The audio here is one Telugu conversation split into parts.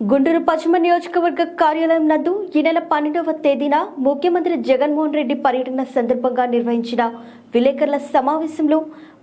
గుంటూరు పశ్చిమ నియోజకవర్గ కార్యాలయం నందు ఈ నెల 12వ తేదీన ముఖ్యమంత్రి జగన్మోహన్ రెడ్డి పర్యటన సందర్భంగా నిర్వహించిన విలేకరుల సమావేశంలో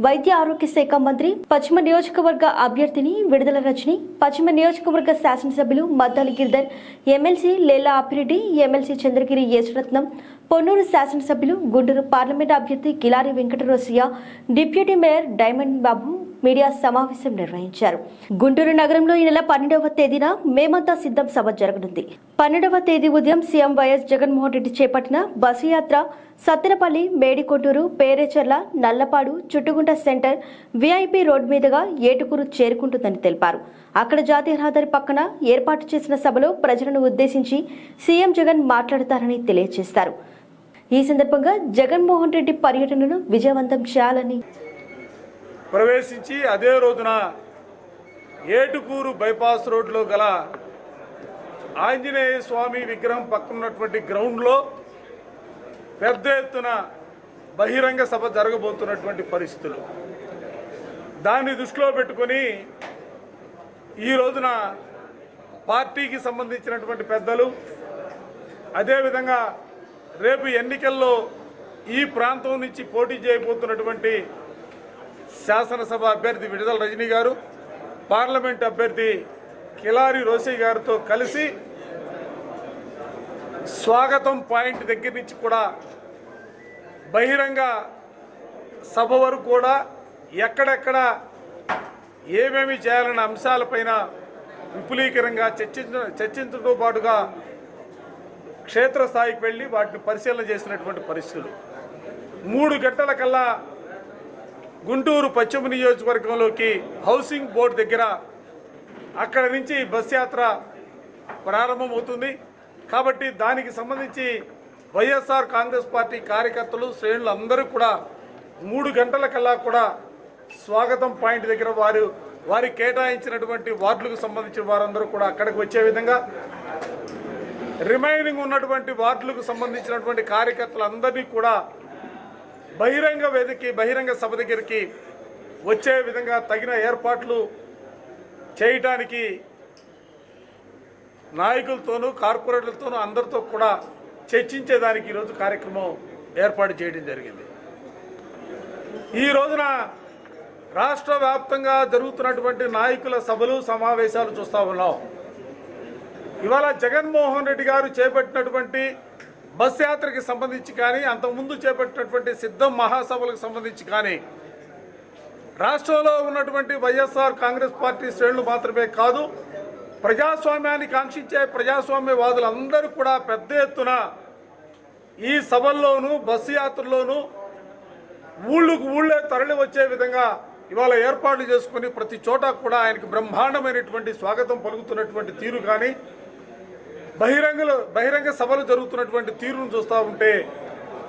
వైద్య ఆరోగ్య శాఖ మంత్రి, పశ్చిమ నియోజకవర్గ అభ్యర్థిని విడుదల రజని, పశ్చిమ నియోజకవర్గ శాసనసభ్యులు మద్దాలి గిరిధర్, ఎమ్మెల్సీ లేలా అప్పిరెడ్డి, ఎమ్మెల్సీ చంద్రగిరి యేసురత్నం, పొన్నూరు శాసనసభ్యులు, గుంటూరు పార్లమెంట్ అభ్యర్థి Kilari Venkatarosaiah, deputy mayor diamond బాబు మీడియా సమావేశం నిర్వహించారు. గుంటూరు నగరంలో ఈ నెల 12వ తేదీన మేమంతా సిద్ధం సభ జరగనుంది. 12వ తేదీ ఉదయం సీఎం వైఎస్ జగన్మోహన్ రెడ్డి చేపట్టిన బస్సు యాత్ర Sattenapalli, Medikonduru, Perecherla, Nallapadu, Chuttugunta centre, VIP road మీదుగా ఏటుకూరు చేరుకుంటుందని తెలిపారు. అక్కడ జాతీయ రహదారి పక్కన ఏర్పాటు చేసిన సభలో ప్రజలను ఉద్దేశించి సీఎం జగన్ మాట్లాడతారని తెలియజేశారు. ఈ సందర్భంగా జగన్మోహన్ రెడ్డి పర్యటనను విజయవంతం చేయాలని ప్రవేశించి అదే రోజున ఏటుకూరు బైపాస్ రోడ్లో గల ఆంజనేయ స్వామి విగ్రహం పక్కనున్నటువంటి గ్రౌండ్లో పెద్ద ఎత్తున బహిరంగ సభ జరగబోతున్నటువంటి పరిస్థితులు. దాన్ని దృష్టిలో పెట్టుకొని ఈ రోజున పార్టీకి సంబంధించినటువంటి పెద్దలు, అదేవిధంగా రేపు ఎన్నికల్లో ఈ ప్రాంతం నుంచి పోటీ చేయబోతున్నటువంటి శాసనసభ అభ్యర్థి విడుదల రజనీ గారు, పార్లమెంట్ అభ్యర్థి కిలారి రోసయ్య గారితో కలిసి స్వాగతం పాయింట్ దగ్గర నుంచి కూడా బహిరంగ సభ వరకు కూడా ఎక్కడెక్కడ ఏమేమి చేయాలన్న అంశాలపైన విపులీకరంగా చర్చించడంతో పాటుగా క్షేత్రస్థాయికి వెళ్ళి వాటిని పరిశీలన చేసినటువంటి పరిస్థితులు. 3 గంటల కల్లా గుంటూరు పశ్చిమ నియోజకవర్గంలోకి హౌసింగ్ బోర్డు దగ్గర అక్కడి నుంచి బస్ యాత్ర ప్రారంభమవుతుంది. కాబట్టి దానికి సంబంధించి వైఎస్ఆర్ కాంగ్రెస్ పార్టీ కార్యకర్తలు, శ్రేణులు అందరూ కూడా 3 గంటల కల్లా కూడా స్వాగతం పాయింట్ దగ్గర వారి కేటాయించినటువంటి వార్డులకు సంబంధించిన వారందరూ కూడా అక్కడికి వచ్చే విధంగా, రిమైనింగ్ ఉన్నటువంటి వార్డులకు సంబంధించినటువంటి కార్యకర్తలందరినీ కూడా బహిరంగ సభ దగ్గరికి వచ్చే విధంగా తగిన ఏర్పాట్లు చేయటానికి నాయకులతోనూ, కార్పొరేటర్లతోనూ అందరితో కూడా చర్చించేదానికి ఈరోజు కార్యక్రమం ఏర్పాటు చేయడం జరిగింది. ఈ రోజున రాష్ట్ర వ్యాప్తంగా జరుగుతున్నటువంటి నాయకుల సభలు, సమావేశాలు చూస్తూ ఉన్నాం. ఇవాళ జగన్మోహన్ రెడ్డి గారు చేపట్టినటువంటి బస్ యాత్రకి సంబంధించి కానీ, అంతకుముందు చేపట్టినటువంటి సిద్ధం మహాసభలకు సంబంధించి కానీ, రాష్ట్రంలో ఉన్నటువంటి వైఎస్ఆర్ కాంగ్రెస్ పార్టీ శ్రేణులు మాత్రమే కాదు, ప్రజాస్వామ్యాన్ని కాంక్షించే ప్రజాస్వామ్యవాదులందరూ కూడా పెద్ద ఎత్తున ఈ సభల్లోనూ, బస్సు యాత్రలోనూ ఊళ్ళే తరలి వచ్చే విధంగా ఇవాళ ఏర్పాట్లు చేసుకుని ప్రతి చోట కూడా ఆయనకు బ్రహ్మాండమైనటువంటి స్వాగతం పలుకుతున్నటువంటి తీరు కానీ, బహిరంగ సభలు జరుగుతున్నటువంటి తీరును చూస్తూ ఉంటే,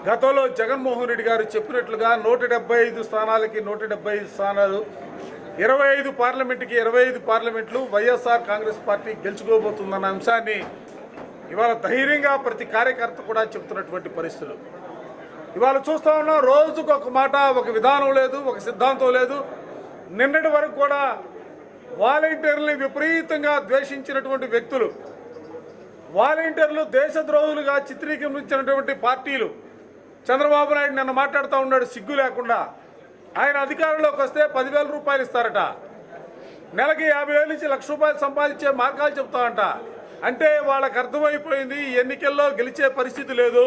గతంలో జగన్మోహన్ రెడ్డి గారు చెప్పినట్లుగా 175 స్థానాలకి 175 స్థానాలు, 25 పార్లమెంటుకి 25 పార్లమెంట్లు వైఎస్ఆర్ కాంగ్రెస్ పార్టీ గెలుచుకోబోతుందన్న అంశాన్ని ఇవాళ ధైర్యంగా ప్రతి కార్యకర్త కూడా చెబుతున్నటువంటి పరిస్థితులు ఇవాళ చూస్తూ ఉన్నాం. రోజుకు ఒక మాట, ఒక విధానం లేదు, ఒక సిద్ధాంతం లేదు. నిన్నటి వరకు కూడా వాలంటీర్లని విపరీతంగా ద్వేషించినటువంటి వ్యక్తులు, వాలంటీర్లు దేశద్రోహులుగా చిత్రీకరించినటువంటి పార్టీలు, చంద్రబాబు నాయుడు నిన్న మాట్లాడుతూ ఉన్నాడు సిగ్గు లేకుండా. ఆయన అధికారంలోకి వస్తే 10,000 రూపాయలు ఇస్తారట, నెలకి 50,000 నుంచి ₹1,00,000 సంపాదించే మార్గాలు చెప్తామంట. అంటే వాళ్ళకు అర్థమైపోయింది ఎన్నికల్లో గెలిచే పరిస్థితి లేదు.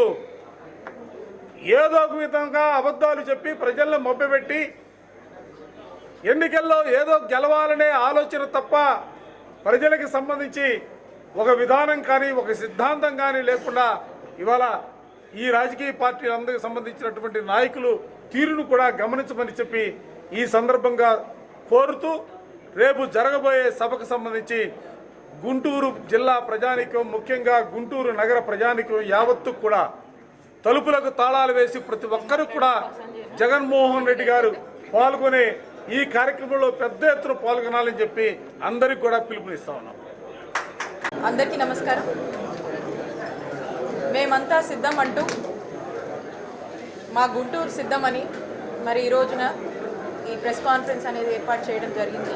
ఏదో ఒక విధంగా అబద్ధాలు చెప్పి ప్రజలను మభ్యపెట్టి ఎన్నికల్లో ఏదో గెలవాలనే ఆలోచన తప్ప ప్రజలకు సంబంధించి ఒక విధానం కానీ, ఒక సిద్ధాంతం కానీ లేకుండా ఇవాళ ఈ రాజకీయ పార్టీలందరికీ సంబంధించినటువంటి నాయకులు తీరును కూడా గమనించమని చెప్పి ఈ సందర్భంగా కోరుతూ, రేపు జరగబోయే సభకు సంబంధించి గుంటూరు జిల్లా ప్రజానీకం, ముఖ్యంగా గుంటూరు నగర ప్రజానీకం యావత్తు కూడా తలుపులకు తాళాలు వేసి ప్రతి ఒక్కరూ కూడా జగన్మోహన్ రెడ్డి గారు పాల్గొనే ఈ కార్యక్రమంలో పెద్ద ఎత్తున పాల్గొనాలని చెప్పి అందరికీ కూడా పిలుపునిస్తా ఉన్నాం. అందరికీ నమస్కారం. మేమంతా సిద్ధం అంటూ మా గుంటూరు సిద్ధమని మరి ఈ రోజున ఈ ప్రెస్ కాన్ఫరెన్స్ అనేది ఏర్పాటు చేయడం జరిగింది.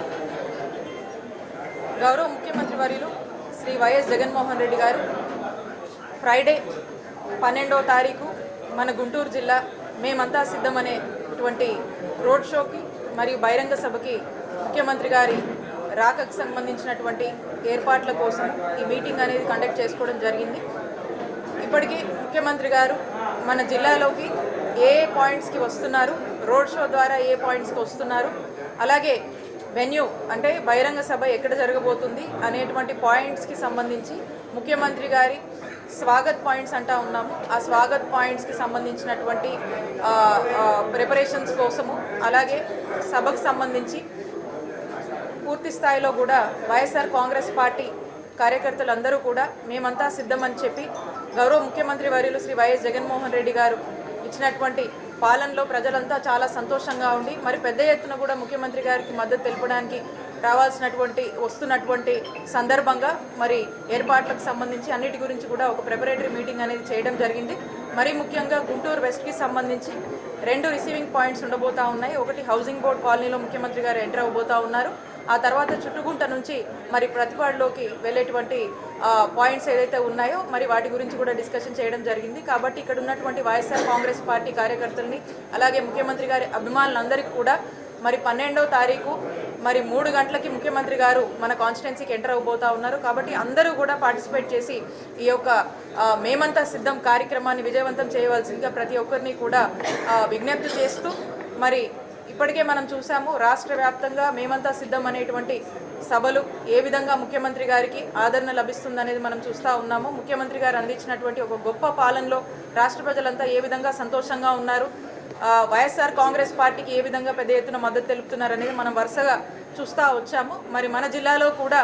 గౌరవ ముఖ్యమంత్రి వర్యులు శ్రీ వైఎస్ జగన్మోహన్ రెడ్డి గారు ఫ్రైడే 12వ తారీఖు మన గుంటూరు జిల్లా మేమంతా సిద్ధమనేటువంటి రోడ్ షోకి మరియు బహిరంగ సభకి ముఖ్యమంత్రి గారి రాకకు సంబంధించినటువంటి ఏర్పాట్ల కోసం ఈ మీటింగ్ అనేది కండక్ట్ చేసుకోవడం జరిగింది. ఇప్పటికీ ముఖ్యమంత్రి గారు మన జిల్లాలోకి ఏ పాయింట్స్కి వస్తున్నారు, రోడ్ షో ద్వారా ఏ పాయింట్స్కి వస్తున్నారు, అలాగే వెన్యూ అంటే బహిరంగ సభ ఎక్కడ జరగబోతుంది అనేటువంటి పాయింట్స్కి సంబంధించి ముఖ్యమంత్రి గారి స్వాగత్ పాయింట్స్ అంటా ఉన్నాము. ఆ స్వాగత్ పాయింట్స్కి సంబంధించినటువంటి ప్రిపరేషన్స్ కోసము, అలాగే సభకు సంబంధించి పూర్తి స్థాయిలో కూడా వైఎస్ఆర్ కాంగ్రెస్ పార్టీ కార్యకర్తలందరూ కూడా మేమంతా సిద్ధమని చెప్పి గౌరవ ముఖ్యమంత్రి వర్యులు శ్రీ వైఎస్ జగన్మోహన్ రెడ్డి గారు ఇచ్చినటువంటి పాలనలో ప్రజలంతా చాలా సంతోషంగా ఉండి మరి పెద్ద ఎత్తున కూడా ముఖ్యమంత్రి గారికి మద్దతు తెలపడానికి వస్తున్నటువంటి సందర్భంగా మరి ఏర్పాట్లకు సంబంధించి అన్నిటి గురించి కూడా ఒక ప్రిపరేటరీ మీటింగ్ అనేది చేయడం జరిగింది. మరి ముఖ్యంగా గుంటూరు వెస్ట్కి సంబంధించి 2 రిసీవింగ్ పాయింట్స్ ఉండబోతా ఉన్నాయి. ఒకటి హౌసింగ్ బోర్డ్ కాలనీలో ముఖ్యమంత్రి గారు ఎంటర్ అవబోతా ఉన్నారు. ఆ తర్వాత చుట్టుగుంట నుంచి మరి ప్రతిపాడులోకి వెళ్ళేటువంటి పాయింట్స్ ఏదైతే ఉన్నాయో మరి వాటి గురించి కూడా డిస్కషన్ చేయడం జరిగింది. కాబట్టి ఇక్కడ ఉన్నటువంటి వైఎస్ఆర్ కాంగ్రెస్ పార్టీ కార్యకర్తల్ని అలాగే ముఖ్యమంత్రి గారి అభిమానులందరికీ కూడా మరి 12వ తారీఖు మరి 3 గంటలకి ముఖ్యమంత్రి గారు మన కాన్స్టిట్యున్సీకి ఎంటర్ అవబోతా ఉన్నారు. కాబట్టి అందరూ కూడా పార్టిసిపేట్ చేసి ఈ యొక్క మేమంతా సిద్ధం కార్యక్రమాన్ని విజయవంతం చేయవలసిందిగా ప్రతి ఒక్కరిని కూడా విజ్ఞప్తి చేస్తూ మరి ఇప్పటికే మనం చూసాము రాష్ట్ర వ్యాప్తంగా మేమంతా సిద్ధం అనేటువంటి సభలు ఏ విధంగా ముఖ్యమంత్రి గారికి ఆదరణ లభిస్తుందనేది మనం చూస్తూ ఉన్నాము. ముఖ్యమంత్రి గారు అందించినటువంటి ఒక గొప్ప పాలనలో రాష్ట్ర ప్రజలంతా ఏ విధంగా సంతోషంగా ఉన్నారు, వైఎస్ఆర్ కాంగ్రెస్ పార్టీకి ఏ విధంగా పెద్ద ఎత్తున మద్దతు తెలుపుతున్నారు అనేది మనం వరుసగా చూస్తూ వచ్చాము. మరి మన జిల్లాలో కూడా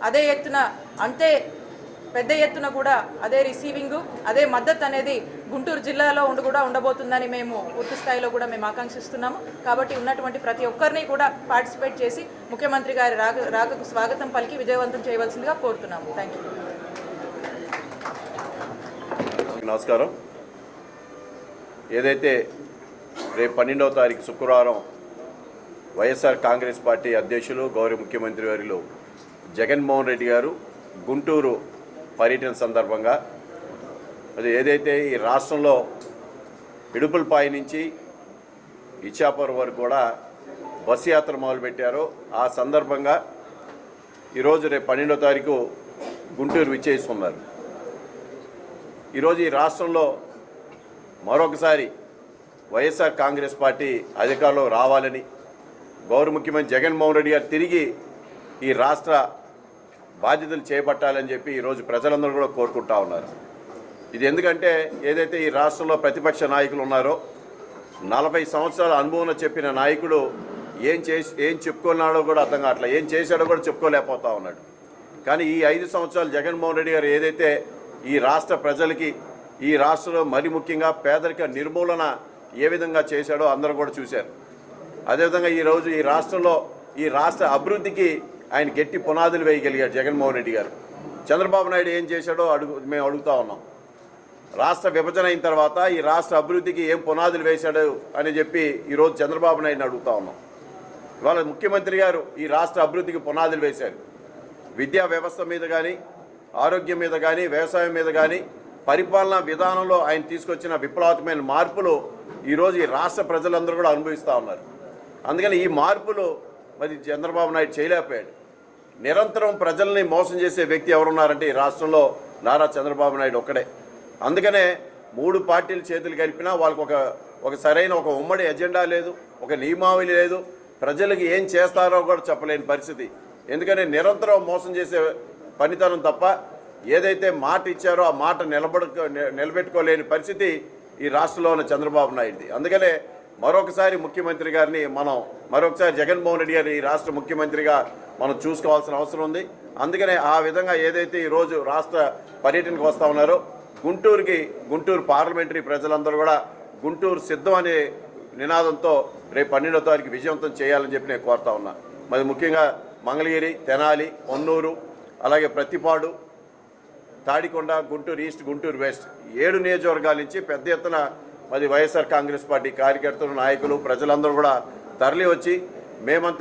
అదే ఎత్తున అంతే పెద్ద ఎత్తున కూడా అదే రిసీవింగ్ అదే మద్దతు అనేది గుంటూరు జిల్లాలో కూడా ఉండబోతుందని మేము పూర్తి స్థాయిలో కూడా మేము ఆకాంక్షిస్తున్నాము. కాబట్టి ఉన్నటువంటి ప్రతి ఒక్కరిని కూడా పార్టిసిపేట్ చేసి ముఖ్యమంత్రి గారి రాకకు స్వాగతం పలికి విజయవంతం చేయవలసిందిగా కోరుతున్నాము. Thank you. నమస్కారం. ఏదైతే రేపు 12వ తారీఖు శుక్రవారం వైఎస్ఆర్ కాంగ్రెస్ పార్టీ అధ్యక్షులు గౌరవ ముఖ్యమంత్రి వర్యులు జగన్మోహన్ రెడ్డి గారు గుంటూరు పర్యటన సందర్భంగా అది ఏదైతే ఈ రాష్ట్రంలో ఇడుపులపాయ నుంచి ఇచ్చాపురం వరకు కూడా బస్సు యాత్ర మొదలుపెట్టారో ఆ సందర్భంగా ఈరోజు రేపు 12వ తారీఖు గుంటూరు విచ్చేస్తున్నారు. ఈరోజు ఈ రాష్ట్రంలో మరొకసారి వైఎస్ఆర్ కాంగ్రెస్ పార్టీ అధికారంలో రావాలని గౌరవ ముఖ్యమంత్రి జగన్మోహన్ రెడ్డి గారు తిరిగి ఈ రాష్ట్ర బాధ్యతలు చేపట్టాలని చెప్పి ఈరోజు ప్రజలందరూ కూడా కోరుకుంటా ఉన్నారు. ఇది ఎందుకంటే ఏదైతే ఈ రాష్ట్రంలో ప్రతిపక్ష నాయకులు ఉన్నారో 40 సంవత్సరాల అనుభవంలో చెప్పిన నాయకుడు ఏం చెప్పుకున్నాడో కూడా అర్థం కావట్లే, ఏం చేశాడో కూడా చెప్పుకోలేకపోతా ఉన్నాడు. కానీ ఈ 5 సంవత్సరాలు జగన్మోహన్ రెడ్డి గారు ఏదైతే ఈ రాష్ట్ర ప్రజలకి ఈ రాష్ట్రంలో మరి ముఖ్యంగా పేదరిక నిర్మూలన ఏ విధంగా చేశాడో అందరూ కూడా చూశారు. అదేవిధంగా ఈరోజు ఈ రాష్ట్రంలో ఈ రాష్ట్ర అభివృద్ధికి ఆయన గట్టి పునాదులు వేయగలిగాడు జగన్మోహన్ రెడ్డి గారు. చంద్రబాబు నాయుడు ఏం చేశాడో మేము అడుగుతా ఉన్నాం. రాష్ట్ర విభజన అయిన తర్వాత ఈ రాష్ట్ర అభివృద్ధికి ఏం పునాదులు వేశాడు అని చెప్పి ఈరోజు చంద్రబాబు నాయుడిని అడుగుతా ఉన్నాం. ఇవాళ ముఖ్యమంత్రి గారు ఈ రాష్ట్ర అభివృద్ధికి పునాదులు వేశారు. విద్యా వ్యవస్థ మీద కానీ, ఆరోగ్యం మీద కానీ, వ్యవసాయం మీద కానీ, పరిపాలనా విధానంలో ఆయన తీసుకొచ్చిన విప్లవాత్మకమైన మార్పులు ఈరోజు ఈ రాష్ట్ర ప్రజలందరూ కూడా అనుభవిస్తూ ఉన్నారు. అందుకని ఈ మార్పులు మరి చంద్రబాబు నాయుడు చేయలేకపోయాడు. నిరంతరం ప్రజల్ని మోసం చేసే వ్యక్తి ఎవరున్నారంటే ఈ రాష్ట్రంలో నారా చంద్రబాబు నాయుడు ఒక్కడే. అందుకనే 3 పార్టీలు చేతులు కలిపినా వాళ్ళకు ఒక సరైన ఒక ఉమ్మడి ఎజెండా లేదు, ఒక నియమావళి లేదు, ప్రజలకు ఏం చేస్తారో కూడా చెప్పలేని పరిస్థితి. ఎందుకంటే నిరంతరం మోసం చేసే పనితనం తప్ప ఏదైతే మాట ఇచ్చారో ఆ మాట నిలబెట్టుకోలేని పరిస్థితి ఈ రాష్ట్రంలో ఉన్న చంద్రబాబు నాయుడుది. అందుకనే మరొకసారి ముఖ్యమంత్రి గారిని మరొకసారి జగన్మోహన్ రెడ్డి గారి ఈ రాష్ట్ర ముఖ్యమంత్రిగా మనం చూసుకోవాల్సిన అవసరం ఉంది. అందుకనే ఆ విధంగా ఏదైతే ఈరోజు రాష్ట్ర పర్యటనకు వస్తూ ఉన్నారో గుంటూరు పార్లమెంటరీ ప్రజలందరూ కూడా గుంటూరు సిద్ధం అనే నినాదంతో రేపు 12వ తారీఖు విజయవంతం చేయాలని చెప్పి నేను కోరుతా ఉన్నా. మరి ముఖ్యంగా మంగళగిరి, తెనాలి, పొన్నూరు, అలాగే ప్రతిపాడు, తాడికొండ, గుంటూరు ఈస్ట్, గుంటూరు వెస్ట్ 7 నియోజకవర్గాల నుంచి పెద్ద ఎత్తున మరి వైఎస్ఆర్ కాంగ్రెస్ పార్టీ కార్యకర్తలు, నాయకులు, ప్రజలందరూ కూడా తరలి వచ్చి మేమంతా